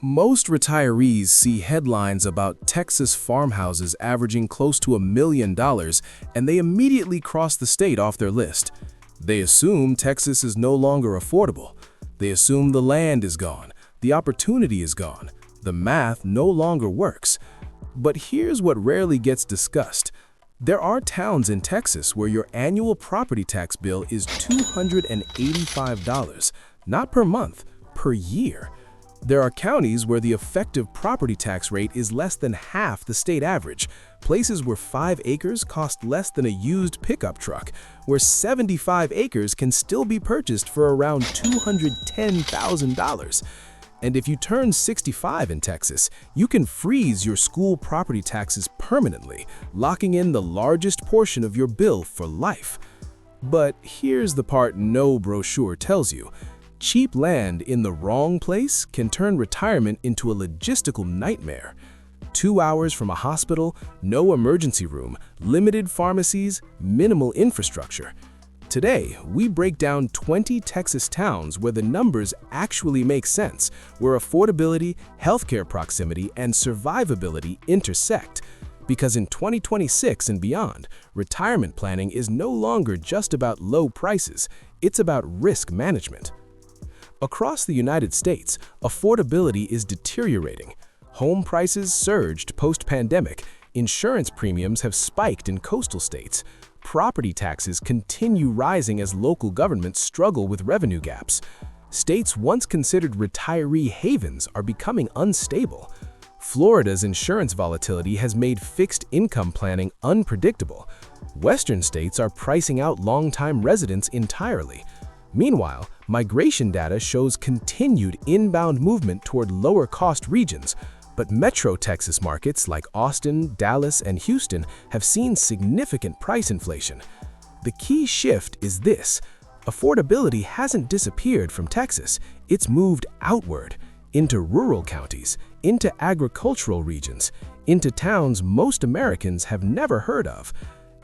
Most retirees see headlines about Texas farmhouses averaging close to $1 million, and they immediately cross the state off their list. They assume Texas is no longer affordable. They assume the land is gone, the opportunity is gone, the math no longer works. But here's what rarely gets discussed. There are towns in Texas where your annual property tax bill is $285, not per month, per year. There are counties where the effective property tax rate is less than half the state average, places where 5 acres cost less than a used pickup truck, where 75 acres can still be purchased for around $210,000. And if you turn 65 in Texas, you can freeze your school property taxes permanently, locking in the largest portion of your bill for life. But here's the part no brochure tells you. Cheap land in the wrong place can turn retirement into a logistical nightmare. 2 hours from a hospital, no emergency room, limited pharmacies, minimal infrastructure. Today, we break down 20 Texas towns where the numbers actually make sense, where affordability, healthcare proximity, and survivability intersect. Because in 2026 and beyond, retirement planning is no longer just about low prices, it's about risk management. Across the United States, affordability is deteriorating. Home prices surged post-pandemic, insurance premiums have spiked in coastal states, property taxes continue rising as local governments struggle with revenue gaps. States once considered retiree havens are becoming unstable. Florida's insurance volatility has made fixed income planning unpredictable. Western states are pricing out long-time residents entirely. Meanwhile, migration data shows continued inbound movement toward lower-cost regions, but metro Texas markets like Austin, Dallas, and Houston have seen significant price inflation. The key shift is this: affordability hasn't disappeared from Texas, it's moved outward, into rural counties, into agricultural regions, into towns most Americans have never heard of.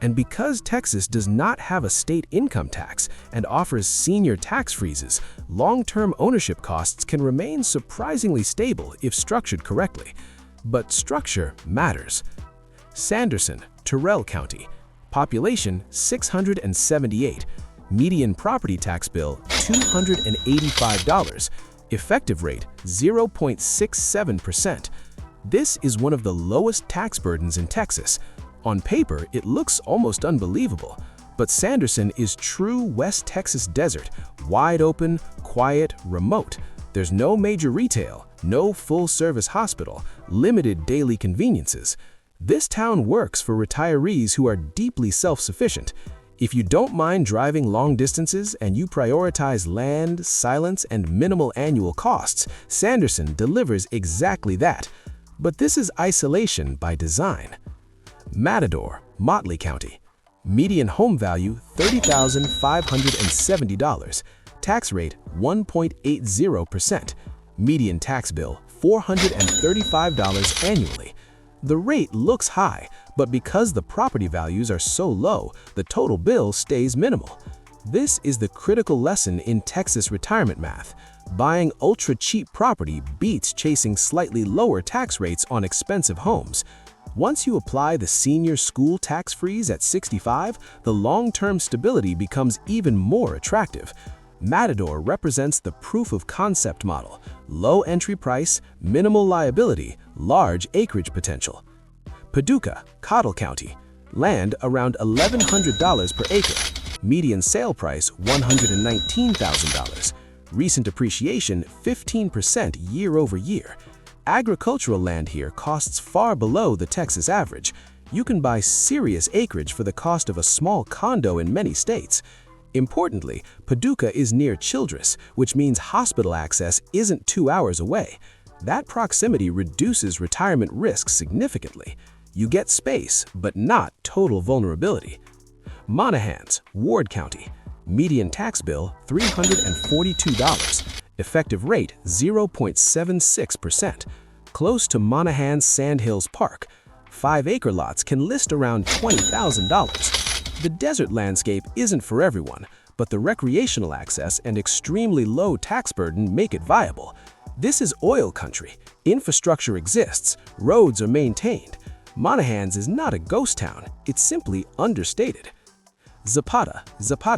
And because Texas does not have a state income tax and offers senior tax freezes, long-term ownership costs can remain surprisingly stable if structured correctly. But structure matters. Sanderson, Terrell County. Population 678. Median property tax bill $285. Effective rate 0.67%. This is one of the lowest tax burdens in Texas. On paper, it looks almost unbelievable, but Sanderson is true West Texas desert, wide open, quiet, remote. There's no major retail, no full-service hospital, limited daily conveniences. This town works for retirees who are deeply self-sufficient. If you don't mind driving long distances and you prioritize land, silence, and minimal annual costs, Sanderson delivers exactly that. But this is isolation by design. Matador, Motley County. Median home value $30,570. Tax rate 1.80%. Median tax bill $435 annually. The rate looks high, but because the property values are so low, the total bill stays minimal. This is the critical lesson in Texas retirement math. Buying ultra-cheap property beats chasing slightly lower tax rates on expensive homes. Once you apply the senior school tax freeze at 65, the long-term stability becomes even more attractive. Matador represents the proof of concept model: low entry price, minimal liability, large acreage potential. Paducah, Cottle County. Land around $1,100 per acre. Median sale price $119,000. Recent appreciation 15% year over year. Agricultural land here costs far below the Texas average. You can buy serious acreage for the cost of a small condo in many states. Importantly, Paducah is near Childress, which means hospital access isn't 2 hours away. That proximity reduces retirement risk significantly. You get space, but not total vulnerability. Monahans, Ward County. Median tax bill $342. Effective rate 0.76%. Close to Monahans Sandhills Park. 5-acre lots can list around $20,000. The desert landscape isn't for everyone, but the recreational access and extremely low tax burden make it viable. This is oil country. Infrastructure exists, roads are maintained. Monahans is not a ghost town, it's simply understated. Zapata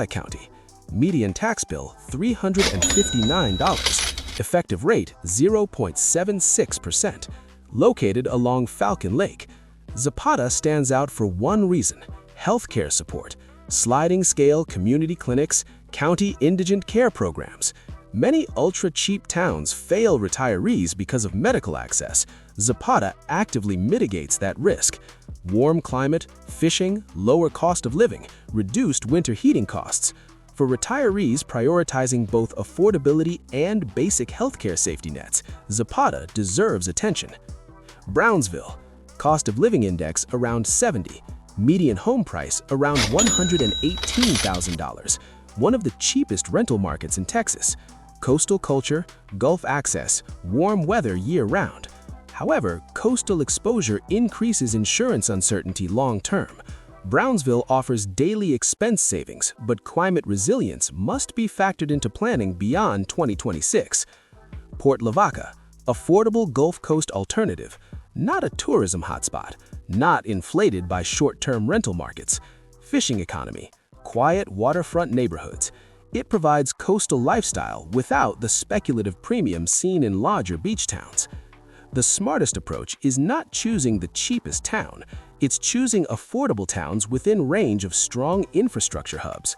County. Median tax bill $359. Effective rate 0.76%. Located along Falcon Lake. Zapata stands out for one reason: healthcare support, sliding scale community clinics, county indigent care programs. Many ultra-cheap towns fail retirees because of medical access. Zapata actively mitigates that risk. Warm climate, fishing, lower cost of living, reduced winter heating costs. For retirees prioritizing both affordability and basic healthcare safety nets, Zapata deserves attention. Brownsville. Cost of living index around 70. Median home price around $118,000. One of the cheapest rental markets in Texas. Coastal culture, Gulf access, warm weather year-round. However, coastal exposure increases insurance uncertainty long-term. Brownsville offers daily expense savings, but climate resilience must be factored into planning beyond 2026. Port Lavaca, affordable Gulf Coast alternative, not a tourism hotspot, not inflated by short-term rental markets. Fishing economy, quiet waterfront neighborhoods. It provides coastal lifestyle without the speculative premium seen in larger beach towns. The smartest approach is not choosing the cheapest town, it's choosing affordable towns within range of strong infrastructure hubs.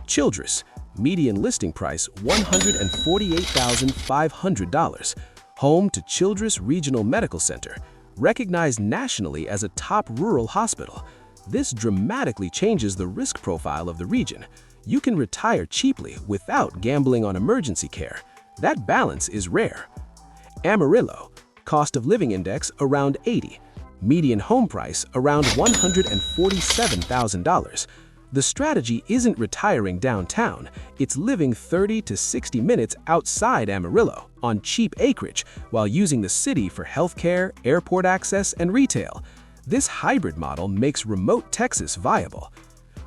Childress, median listing price $148,500. Home to Childress Regional Medical Center, recognized nationally as a top rural hospital. This dramatically changes the risk profile of the region. You can retire cheaply without gambling on emergency care. That balance is rare. Amarillo, cost of living index around 80. Median home price around $147,000. The strategy isn't retiring downtown, it's living 30 to 60 minutes outside Amarillo on cheap acreage while using the city for healthcare, airport access, and retail. This hybrid model makes remote Texas viable.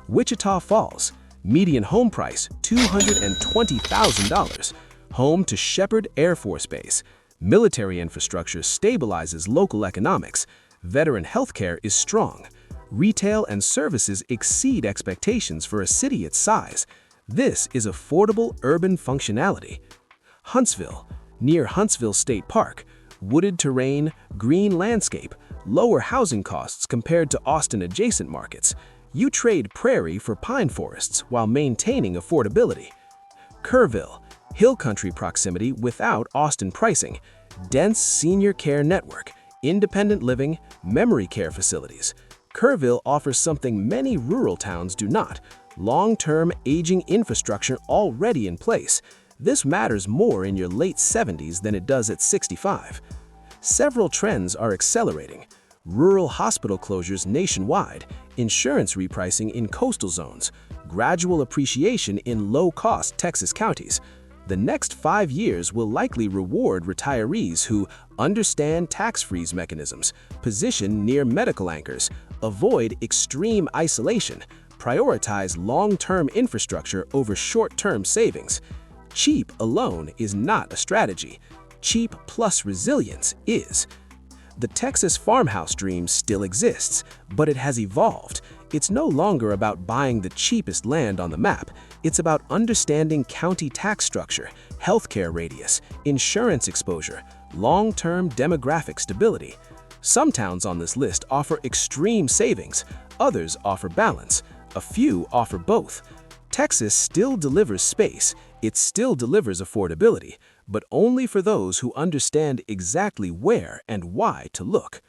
Wichita Falls, median home price $220,000. Home to Shepherd Air Force Base. Military infrastructure stabilizes local economics. Veteran healthcare is strong. Retail and services exceed expectations for a city its size. This is affordable urban functionality. Huntsville, near Huntsville State Park. Wooded terrain, green landscape, lower housing costs compared to Austin-adjacent markets. You trade prairie for pine forests while maintaining affordability. Kerrville, hill country proximity without Austin pricing. Dense senior care network, independent living, memory care facilities. Kerrville offers something many rural towns do not: long-term aging infrastructure already in place. This matters more in your late 70s than it does at 65. Several trends are accelerating: rural hospital closures nationwide, insurance repricing in coastal zones, gradual appreciation in low-cost Texas counties. The next 5 years will likely reward retirees who understand tax freeze mechanisms, position near medical anchors, avoid extreme isolation, prioritize long-term infrastructure over short-term savings. Cheap alone is not a strategy. Cheap plus resilience is. The Texas farmhouse dream still exists, but it has evolved. It's no longer about buying the cheapest land on the map. It's about understanding county tax structure, healthcare radius, insurance exposure, long-term demographic stability. Some towns on this list offer extreme savings, others offer balance, a few offer both. Texas still delivers space, it still delivers affordability, but only for those who understand exactly where and why to look.